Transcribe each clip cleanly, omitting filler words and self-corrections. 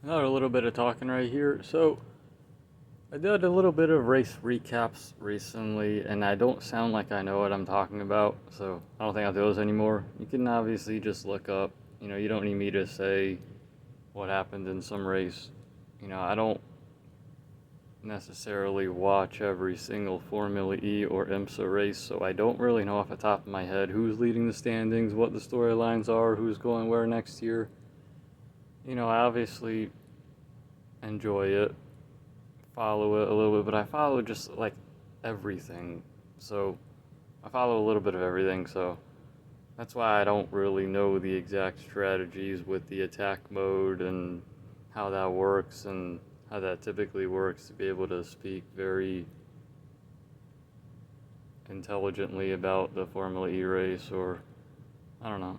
Another little bit of talking right here. So, I did a little bit of race recaps recently, and I don't sound like I know what I'm talking about, so I don't think I'll do those anymore. You can obviously just look up, you don't need me to say what happened in some race. I don't necessarily watch every single Formula E or IMSA race, so I don't really know off the top of my head who's leading the standings, what the storylines are, who's going where next year. I obviously enjoy it, follow it a little bit, but I follow just like everything. So I follow a little bit of everything, so that's why I don't really know the exact strategies with the attack mode and how that works and how that typically works to be able to speak very intelligently about the Formula E race, or I don't know,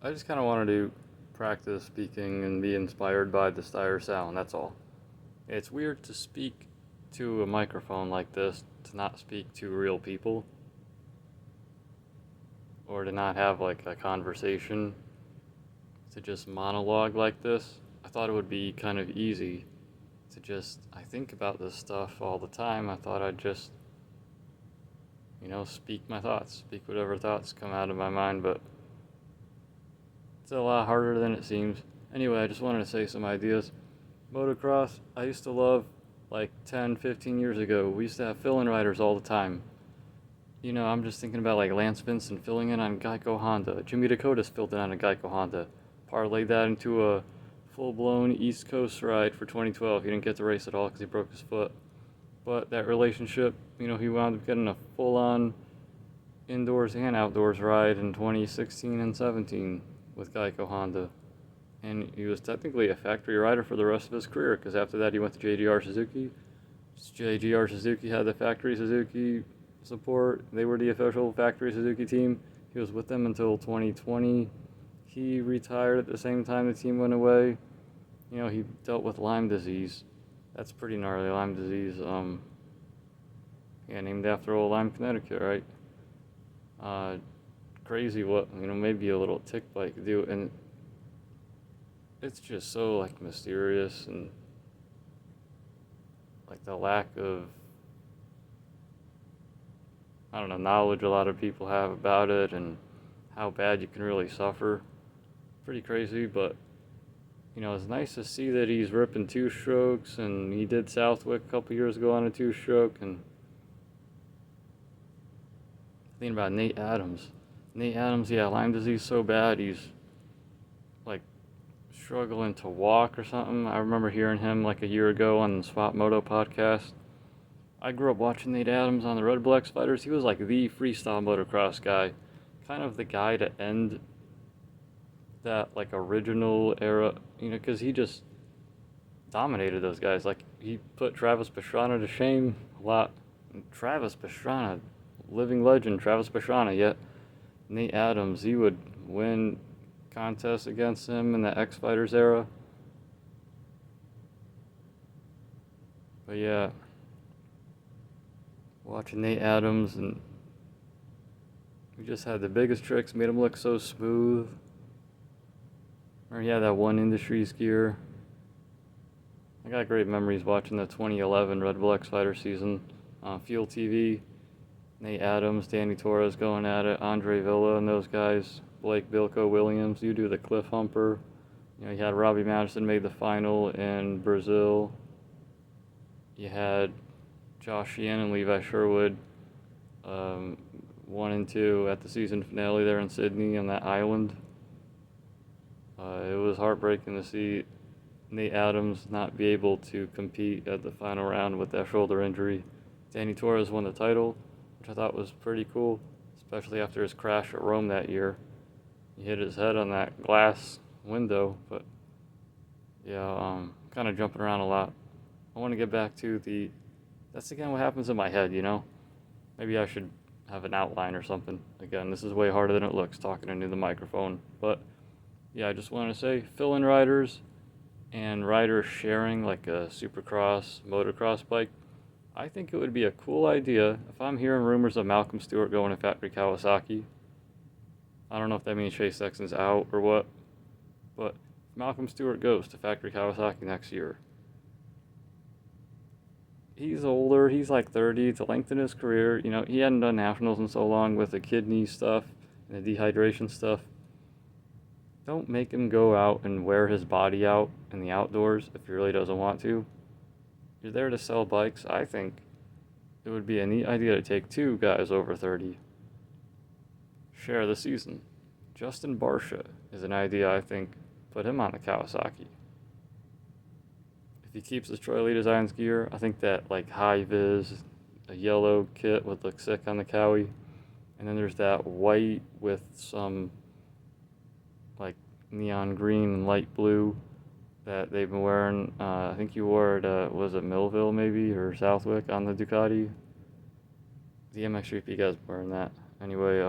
I just kind of wanted to practice speaking and be inspired by the style sound, that's all. It's weird to speak to a microphone like this, to not speak to real people, or to not have like a conversation, to just monologue like this. I thought it would be kind of easy to I think about this stuff all the time. I thought I'd just, speak my thoughts, speak whatever thoughts come out of my mind, but it's a lot harder than it seems. Anyway, I just wanted to say some ideas. Motocross, I used to love like 10, 15 years ago. We used to have fill-in riders all the time. I'm just thinking about like Lance Vincent filling in on Geico Honda. Jimmy Dakota's filled in on a Geico Honda. Parlayed that into a full-blown East Coast ride for 2012. He didn't get to race at all because he broke his foot. But that relationship, he wound up getting a full-on indoors and outdoors ride in 2016 and 17 with Geico Honda. And he was technically a factory rider for the rest of his career, because after that he went to JGR Suzuki. JGR Suzuki had the factory Suzuki support. They were the official factory Suzuki team. He was with them until 2020. He retired at the same time the team went away. He dealt with Lyme disease. That's pretty gnarly, Lyme disease. Named after old Lyme, Connecticut, right? Crazy what, maybe a little tick bite could do. And it's just so like mysterious, and like the lack of, I don't know, knowledge a lot of people have about it, and how bad you can really suffer. Pretty crazy, but it's nice to see that he's ripping two strokes, and he did Southwick a couple years ago on a two stroke. And thinking about Nate Adams. Yeah, Lyme disease so bad, he's like struggling to walk or something. I remember hearing him like a year ago on the Swap Moto podcast. I grew up watching Nate Adams on the Red Bull X Fighters. He was like the freestyle motocross guy, kind of the guy to end that like original era, because he just dominated those guys. Like he put Travis Pastrana to shame a lot. Travis Pastrana, living legend, Travis Pastrana. Yet Nate Adams, he would win contests against him in the X Fighters era. But yeah, watching Nate Adams, and he just had the biggest tricks, made him look so smooth. Or he had that one industry skier. I got great memories watching the 2011 Red Bull X Fighter season on Fuel TV. Nate Adams, Danny Torres going at it, Andre Villa and those guys, Blake Bilko Williams. You do the Cliff Humper. You had Robbie Madison made the final in Brazil. You had Josh Sheehan and Levi Sherwood, 1 and 2 at the season finale there in Sydney on that island. It was heartbreaking to see Nate Adams not be able to compete at the final round with that shoulder injury. Danny Torres won the title, which I thought was pretty cool, especially after his crash at Rome that year. He hit his head on that glass window, but yeah, kind of jumping around a lot. I want to get back to that's again what happens in my head, Maybe I should have an outline or something. Again, this is way harder than it looks, talking into the microphone. But yeah, I just want to say, fill-in riders and riders sharing like a supercross, motocross bike. I think it would be a cool idea if I'm hearing rumors of Malcolm Stewart going to factory Kawasaki. I don't know if that means Chase Sexton's out or what, But Malcolm Stewart goes to Factory Kawasaki next year. He's older, he's like 30, to lengthen his career. You know, he hadn't done nationals in so long with the kidney stuff and the dehydration stuff. Don't make him go out and wear his body out in the outdoors if he really doesn't want to. You're there to sell bikes. I think it would be a neat idea to take two guys over 30, share the season. Justin Barcia is an idea, I think. Put him on the Kawasaki. If he keeps his Troy Lee Designs gear, I think that like high vis, a yellow kit would look sick on the kawi. And then there's that white with some like neon green and light blue that they've been wearing. I think you wore it, was it Millville maybe, or Southwick on the Ducati? The MX3P guys wearing that. Anyway,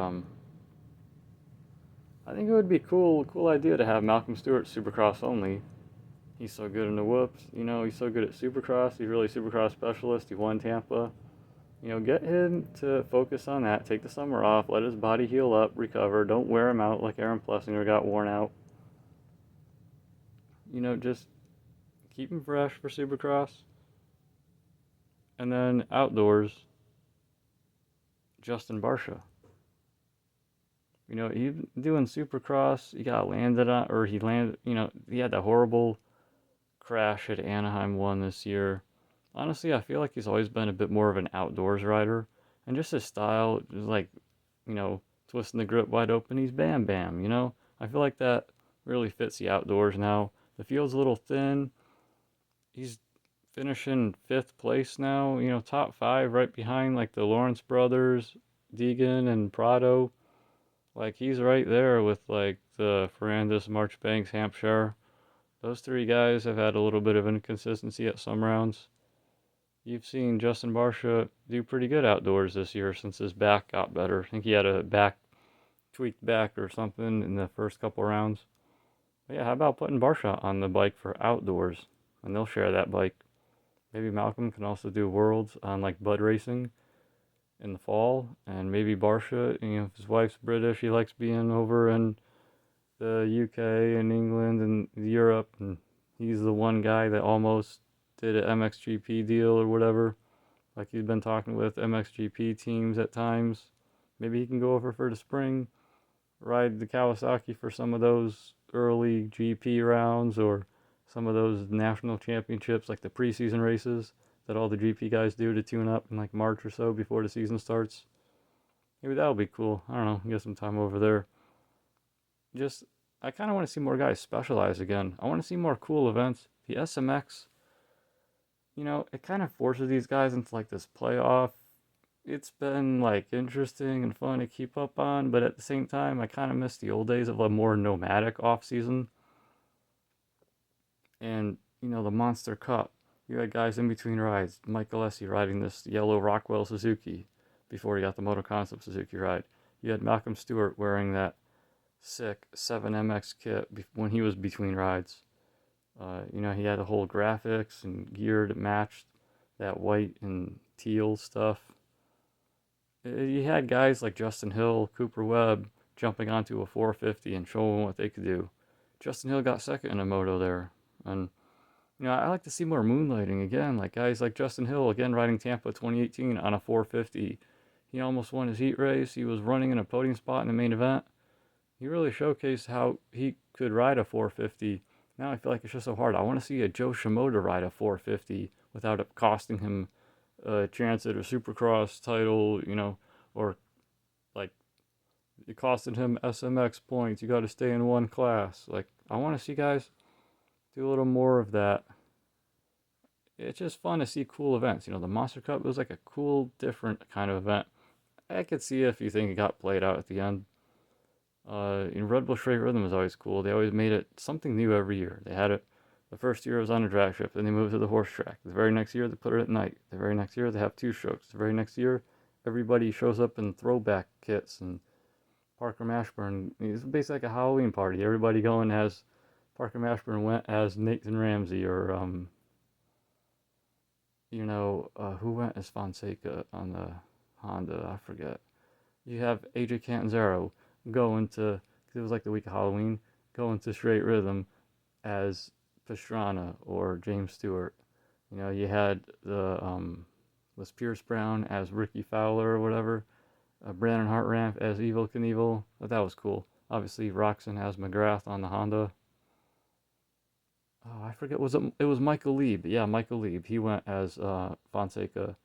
I think it would be cool idea to have Malcolm Stewart Supercross only. He's so good in the whoops, you know, he's so good at Supercross, he's really Supercross specialist, he won Tampa. You know, get him to focus on that, take the summer off, let his body heal up, recover, don't wear him out like Aaron Plessinger got worn out. You know, just keep him fresh for Supercross. And then outdoors, Justin Barcia. You know, he's doing Supercross, he got landed on, or he landed, you know, he had that horrible crash at Anaheim 1 this year. Honestly, I feel like he's always been a bit more of an outdoors rider. And just his style is like, you know, twisting the grip wide open, he's bam bam, you know? I feel like that really fits the outdoors now. The field's a little thin. He's finishing 5th place now, you know, top 5 right behind like the Lawrence brothers, Deegan and Prado. Like he's right there with like the Ferrandis, Marchbanks, Hampshire. Those 3 guys have had a little bit of inconsistency at some rounds. You've seen Justin Barcia do pretty good outdoors this year since his back got better. I think he had a tweaked back or something in the first couple rounds. But yeah, how about putting Barcia on the bike for outdoors? And they'll share that bike. Maybe Malcolm can also do Worlds on like Bud Racing in the fall. And maybe Barcia, you know, if his wife's British, he likes being over in the UK and England and Europe. And he's the one guy that almost did an MXGP deal or whatever. Like he's been talking with MXGP teams at times. Maybe he can go over for the spring, ride the Kawasaki for some of those early GP rounds or some of those national championships, like the preseason races that all the GP guys do to tune up in like March or so before the season starts. Maybe that'll be cool. I don't know, get some time over there. Just, I kind of want to see more guys specialize again. I want to see more cool events. The SMX, you know, it kind of forces these guys into like this playoff. It's been like interesting and fun to keep up on, but at the same time, I kind of miss the old days of a more nomadic offseason. And, you know, the Monster Cup. You had guys in between rides. Mike Gillespie riding this yellow Rockwell Suzuki before he got the Moto Concept Suzuki ride. You had Malcolm Stewart wearing that sick 7MX kit when he was between rides. You know, he had the whole graphics and gear that matched that white and teal stuff. You had guys like Justin Hill, Cooper Webb jumping onto a 450 and showing what they could do. Justin Hill got second in a moto there. And, you know, I like to see more moonlighting again. Like guys like Justin Hill, again, riding Tampa 2018 on a 450. He almost won his heat race. He was running in a podium spot in the main event. He really showcased how he could ride a 450. Now I feel like it's just so hard. I want to see a Joe Shimoda ride a 450 without it costing him a chance at a Supercross title, you know, or like it costed him SMX points. You got to stay in one class. Like, I want to see guys do a little more of that. It's just fun to see cool events. You know, the Monster Cup was like a cool, different kind of event. I could see if you think it got played out at the end. In Red Bull Straight Rhythm was always cool. They always made it something new every year. They had it. The first year it was on a drag strip, then they moved to the horse track. The very next year they put it at night. The very next year they have 2 strokes. The very next year everybody shows up in throwback kits and Parker Mashburn. It's basically like a Halloween party. Everybody going as Parker Mashburn went as Nathan Ramsey or you know, who went as Fonseca on the Honda? I forget. You have AJ Cantanzaro going to, because it was like the week of Halloween, go into straight rhythm as Pastrana or James Stewart. You know, you had the was Pierce Brown as Ricky Fowler or whatever. Brandon Hartranft as Evil Knievel. But that was cool. Obviously, Roczen has McGrath on the Honda. Oh, I forget. It was Michael Lieb. Yeah, Michael Lieb. He went as Fonseca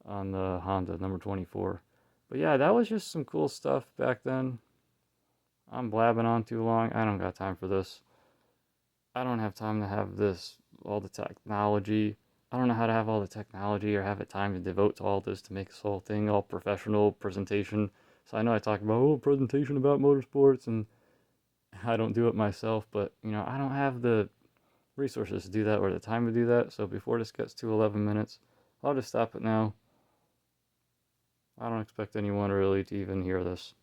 on the Honda number 24. But yeah, that was just some cool stuff back then. I'm blabbing on too long. I don't got time for this. I don't have time to have all the technology. I don't know how to have all the technology or have it time to devote to all this to make this whole thing all professional presentation. So I know I talk about, presentation about motorsports, and I don't do it myself, but, I don't have the resources to do that or the time to do that. So before this gets to 11 minutes, I'll just stop it now. I don't expect anyone really to even hear this.